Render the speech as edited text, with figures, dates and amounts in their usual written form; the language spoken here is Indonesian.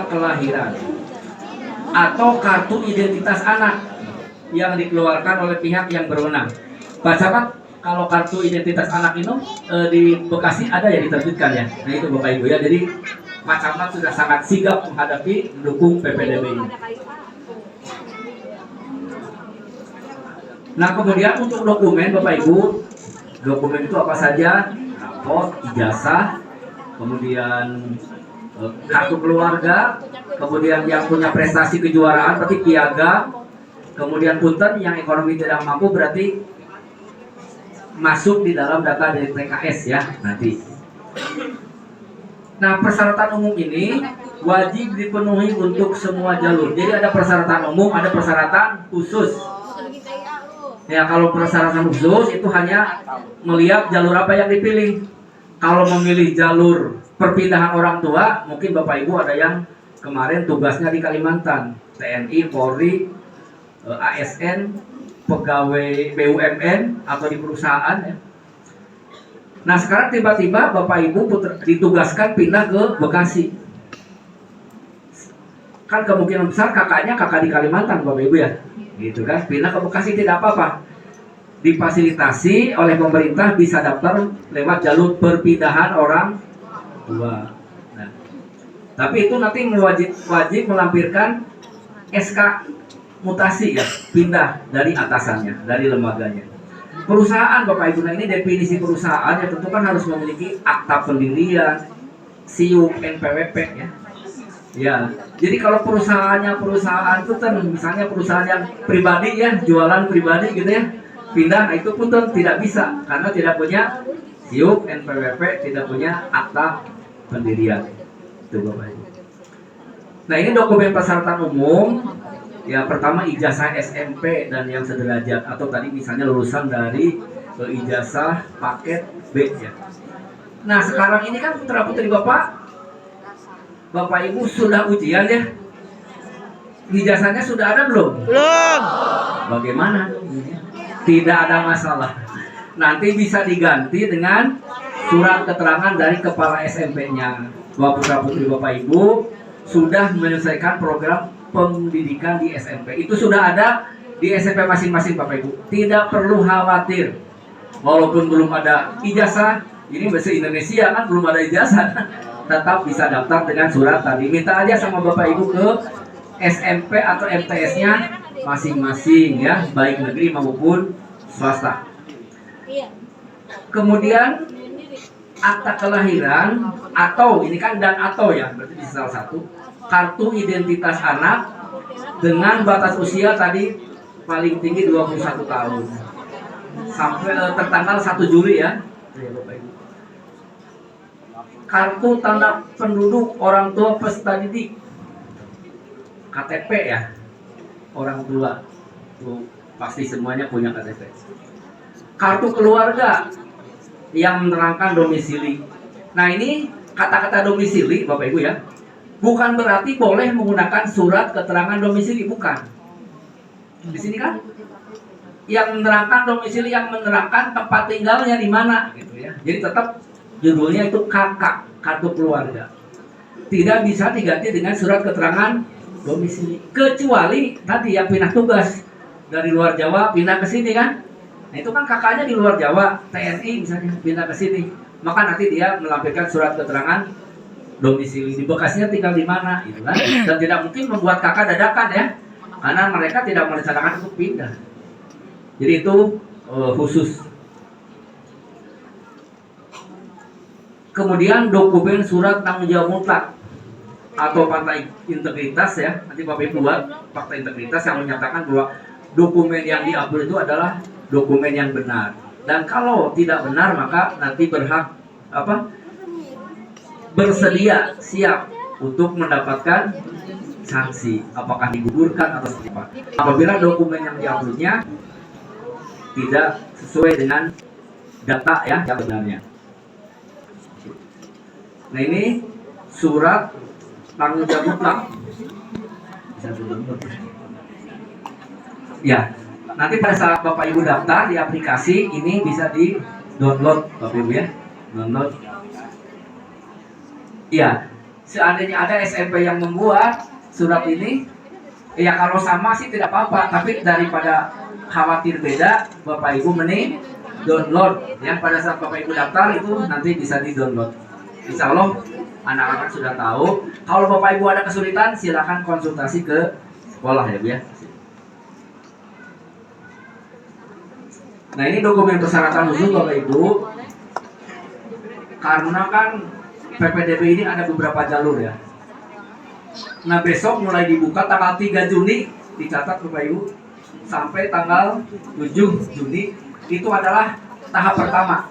kelahiran atau kartu identitas anak yang dikeluarkan oleh pihak yang berwenang. Baca Pak, kalau kartu identitas anak itu di Bekasi ada ya diterbitkan ya. Nah itu Bapak Ibu ya. Jadi Pak Camat sudah sangat sigap menghadapi mendukung PPDB ini. Nah kemudian untuk dokumen Bapak Ibu, dokumen itu apa saja? Raport, ijazah, kemudian kartu keluarga, kemudian yang punya prestasi kejuaraan berarti piagam, kemudian punten yang ekonomi tidak mampu berarti masuk di dalam data dari TKS ya nanti. Nah persyaratan umum ini wajib dipenuhi untuk semua jalur. Jadi ada persyaratan umum, ada persyaratan khusus. Ya kalau persyaratan khusus itu hanya melihat jalur apa yang dipilih. Kalau memilih jalur perpindahan orang tua, mungkin Bapak Ibu ada yang kemarin tugasnya di Kalimantan, TNI, Polri, ASN, pegawai BUMN atau di perusahaan ya. Nah sekarang tiba-tiba Bapak Ibu ditugaskan pindah ke Bekasi. Kan kemungkinan besar kakaknya kakak di Kalimantan Bapak Ibu ya, gitu kan? Pindah ke Bekasi tidak apa-apa. Difasilitasi oleh pemerintah bisa daftar lewat jalur perpindahan orang tua. Nah, tapi itu nanti wajib melampirkan SK mutasi ya, pindah dari atasannya, dari lembaganya. Perusahaan Bapak Ibu, nah ini definisi perusahaan ya tentu kan harus memiliki akta pendirian, SIUP, NPWP ya. Ya, jadi kalau perusahaan itu kan misalnya perusahaan yang pribadi ya, jualan pribadi gitu ya, pindah, nah itu pun tidak bisa karena tidak punya SIUP, NPWP, tidak punya akta pendirian. Itu Bapak Ibu. Nah ini dokumen persyaratan umum. Ya pertama ijazah SMP dan yang sederajat atau tadi misalnya lulusan dari ijazah paket B ya. Nah sekarang ini kan putra putri Bapak Ibu sudah ujian ya. Ijazahnya sudah ada belum? Belum. Bagaimana? Tidak ada masalah. Nanti bisa diganti dengan surat keterangan dari kepala SMP-nya. Bahwa putra putri Bapak Ibu sudah menyelesaikan program pendidikan di SMP. Itu sudah ada di SMP masing-masing Bapak Ibu. Tidak perlu khawatir. Walaupun belum ada ijazah, ini bahasa Indonesia kan belum ada ijazah, tetap bisa daftar dengan surat tadi. Minta aja sama Bapak Ibu ke SMP atau MTS-nya masing-masing ya, baik negeri maupun swasta. Kemudian akta kelahiran atau ini kan dan atau ya, berarti bisa salah satu. Kartu identitas anak dengan batas usia tadi paling tinggi 21 tahun sampai tertanggal 1 Juli ya. Kartu tanda penduduk orang tua peserta didik, KTP ya, orang tua tuh pasti semuanya punya KTP. Kartu keluarga yang menerangkan domisili. Nah ini kata-kata domisili Bapak Ibu ya, bukan berarti boleh menggunakan surat keterangan domisili, bukan. Di sini kan yang menerangkan domisili, yang menerangkan tempat tinggalnya di mana gitu ya. Jadi tetap judulnya itu KK, kartu keluarga. Tidak bisa diganti dengan surat keterangan domisili, kecuali tadi yang pindah tugas dari luar Jawa pindah ke sini kan. Nah itu kan kakaknya di luar Jawa, TNI misalnya pindah ke sini, maka nanti dia melampirkan surat keterangan domisili. Di Bekasinya tinggal di mana gitu kan. Dan tidak mungkin membuat kakak dadakan ya, karena mereka tidak merencanakan untuk pindah. Jadi itu khusus. Kemudian dokumen surat tanggung jawab mutlak atau fakta integritas ya, nanti Bapak Ibu buat fakta integritas yang menyatakan bahwa dokumen yang diupload itu adalah dokumen yang benar. Dan kalau tidak benar maka nanti bersedia siap untuk mendapatkan sanksi, apakah digugurkan atau seperti apa. Apabila dokumen yang diuploadnya tidak sesuai dengan data ya yang benarnya. Nah ini surat tanggung jawab mutlak. Ya, nanti pada saat Bapak Ibu daftar di aplikasi ini bisa di download Bapak Ibu ya, download. Ya, seandainya ada SMP yang membuat surat ini, ya kalau sama sih tidak apa-apa, tapi daripada khawatir beda, Bapak Ibu mending download. Yang pada saat Bapak Ibu daftar itu nanti bisa di download. Insya Allah anak-anak sudah tahu. Kalau Bapak Ibu ada kesulitan, silakan konsultasi ke sekolah ya Bu ya. Nah ini dokumen persyaratan khusus Bapak Ibu. Karena kan PPDB ini ada beberapa jalur ya. Nah besok mulai dibuka tanggal 3 Juni, dicatat Bapak Ibu, sampai tanggal 7 Juni itu adalah tahap pertama.